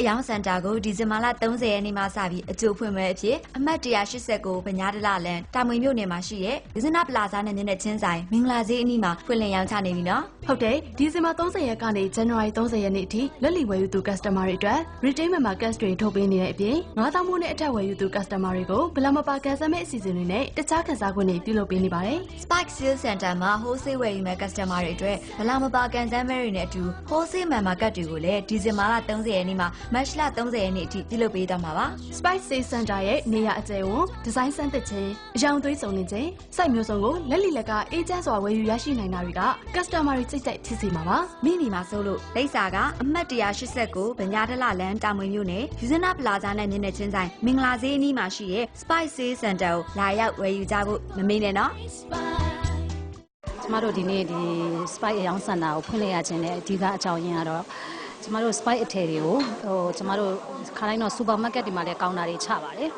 ရောင်းစင်တာကိုဒီဇင်ဘာလ30ရက်နေ့မှစပြီးအကျိုးဖွင့်မဲ့အဖြစ်အမှတ်189ဗညာတလလန်တာမွေမြို့နယ်မှာရှိတဲ့ဒီဇနာပလာဇာနဲ့မျက်နှာချင်းဆိုင်မင်္ဂလာဈေးအနီးမှာဖွင့်လှစ်ရောင်းချနေပြီနော်ဟုတ်တယ်ဒီဇင်ဘာ30ရက်ကနေဇန်နဝါရီ30ရက်နေ့အထိလက်လီဝယ်ယူသူ customer တွေအတွက် retail member cash တွေထုတ်ပေးနေတဲ့အပြင်9000မိုးနဲ့အထက်ဝယ်ယူသူ customer တွေကိုဘလမပါကန်ဆယ်မဲ့အစီအစဉ်တွေနဲ့တခြားခန်းစားခွင့်တွေပြုလုပ်ပေးနေပါတယ် Spike Sale Center မှာ wholesale ဝယ်ယူမဲ့ customer တွေအတွက်ဘလမပါကန်ဆယ်မဲ့တွေနဲ့အတူ wholesale member card တွေကိုလည်းဒီဇင်ဘာလ30ရက်နေ့မှမတ်လ30ရက်နေ့အထိပြုလုပ်ပေးသွားမှာပါ Spike Sale Center ရဲ့နေရာအကျယ်ဝန်းဒီဇိုင်းစမ်းသစ်ခြင်းအယောင်သွေးစုံနေခြင်းစိုက်မျိုးစုံကိုလက်လီလက်ကအေဂျင့်စွာဝယ်ယူရရှိနိုင်တာတွေက customer တွေစိတ်ကြိုက်ဖြစ်စေမှာပါမိနီမှာဆိုလို့လိပ်စာကအမှတ်189ဗညာတလလန်တာမွေမြို့နယ်ယူဇနာပလာဇာနဲ့မျက်နှာချင်းဆိုင်မင်္ဂလာဈေးအနီးမှာရှိတဲ့ Spike Sale Center ကိုလာရောက်ဝယ်ယူကြဖို့မမေ့နဲ့နော်ကျမတို့ဒီနေ့ဒီ Spike အယောင်စင်တာကိုဖွင့်လှစ်ရခြင်းနဲ့အဓိကအကြောင်းရင်းကတော့ကျမတို့ Spike အထည်တွေကိုကျမတို့ခါတိုင်းတော့ supermarket တွေမှာလည်းကောင်တာတွေချပါတယ်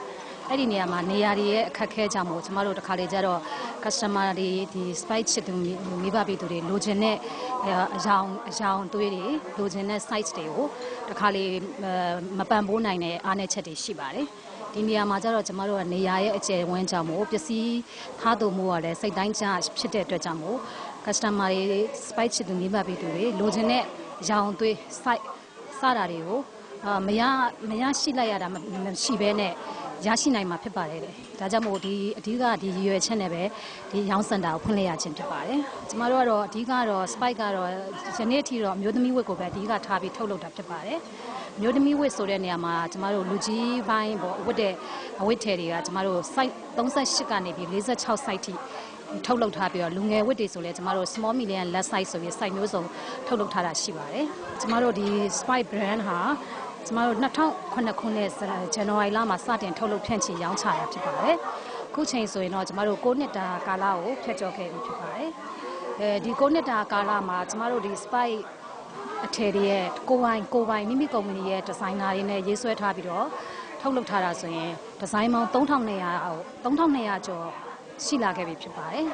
အဲ့ဒီနေရာမှာနေရာတွေရဲ့အခက်အခဲကြောင့်မို့ကျမတို့တစ်ခါလေကျတော့ customer တွေဒီ Spike ချစ်သူမိဘပြည်သူတွေလိုချင်တဲ့အယောင်သွေးတွေလိုချင်တဲ့ size တွေကိုတစ်ခါလေမပံ့ပိုးနိုင်တဲ့အားနည်းချက်တွေရှိပါတယ်ဒီနေရာမှာကျတော့ကျမတို့ကနေရာရဲ့အကျယ်ဝန်းကြောင့်မို့ပစ္စည်းထားသူမှုကလည်းစိတ်တိုင်းကျဖြစ်တဲ့အတွက်ကြောင့်မို့ customer တွေ Spike ချစ်သူမိဘပြည်သူတွေလိုချင်တဲ့ရောင်သွေး site စတာတွေကိုမရရှိလိုက်ရတာမရှိဘဲနဲ့ရရှိနိုင်မှာဖြစ်ပါတယ်တဲ့ဒါကြောင့်မို့ဒီအဓိကဒီရွယ်ချက်နဲ့ပဲဒီရောင်းစင်တာကိုဖွင့်လှစ်ရခြင်းဖြစ်ပါတယ်ကျမတို့ကတော့အဓိကတော့ Spike ကတော့ယနေ့အထိတော့မျိုးသမီးဝတ်ကိုပဲအဓိကထားပြီးထုတ်လုပ်တာဖြစ်ပါတယ်မျိုးသမီးဝတ်ဆိုတဲ့နေရာမှာကျမတို့လူကြီးပိုင်းပေါ့ဝတ်တဲ့အဝတ်ထည်တွေကကျမတို့ site 38ကနေပြီး46 site ထိထုတ်လုပ်ထားပြီးတော့လူငယ်ဝတ်တွေဆိုလဲကျမတို့ small medium large size ဆိုပြီး site မျိုးစုံထုတ်လုပ်ထားတာရှိပါတယ်ကျမတို့ဒီ Spike brand ဟာကျမတို့2009ခုနှစ်ဇန်နဝါရီလမှာစတင်ထုတ်လုပ်ဖြန့်ချီရောင်းချတာဖြစ်ပါတယ်ခုချိန်ဆိုရင်တော့ကျမတို့9နှစ်တာကာလကိုဖျက်ကျော်ခဲ့ပြီဖြစ်ပါတယ်ဒီ9နှစ်တာကာလမှာကျမတို့ဒီ Spike အထည်တွေရဲ့ကိုပိုင်မိမိကုမ္ပဏီရဲ့ဒီဇိုင်နာတွေနဲ့ရေးဆွဲထားပြီးတော့ထုတ်လုပ်ထားတာဆိုရင်ဒီဇိုင်းပေါင်း3200ကျော်ရှိလာခဲ့ပြီဖြစ်ပါတယ်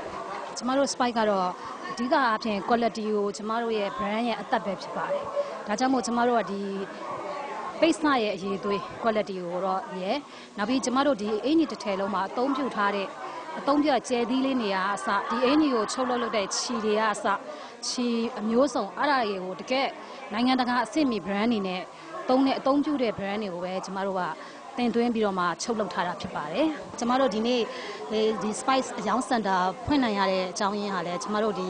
ကျမတို့ Spike ကတော့အဓိကအပြင် quality ကိုကျမတို့ရဲ့ brand ရဲ့အသက်ပဲဖြစ်ပါတယ်ဒါကြောင့်မို့ကျမတို့ကဒီပိတ်စရဲ့အရေးသွေး quality ကိုတော့နောက်ပြီးကျမတို့ဒီအင်ကြီးတစ်ထည်လုံးမှာအသုံးပြုထားတဲ့အသုံးပြကျဲသီးလေးနေရာအစဒီအင်ကြီးကိုချုပ်လုပ်တဲ့ခြီတွေကအစခြီအမျိုးစုံအဲ့ဒါတွေကိုတကယ်နိုင်ငံတကာအဆင့်မီ brand တွေနဲ့အသုံးပြုတဲ့ brand တွေကိုပဲကျမတို့ကတင်သွင်းပြီးတော့မှချုပ်လုပ်ထားတာဖြစ်ပါတယ်ကျမတို့ဒီနေ့ဒီ Spice အယောင်စင်တာဖွင့်နိုင်ရတဲ့အကြောင်းရင်းဟာလည်းကျမတို့ဒီ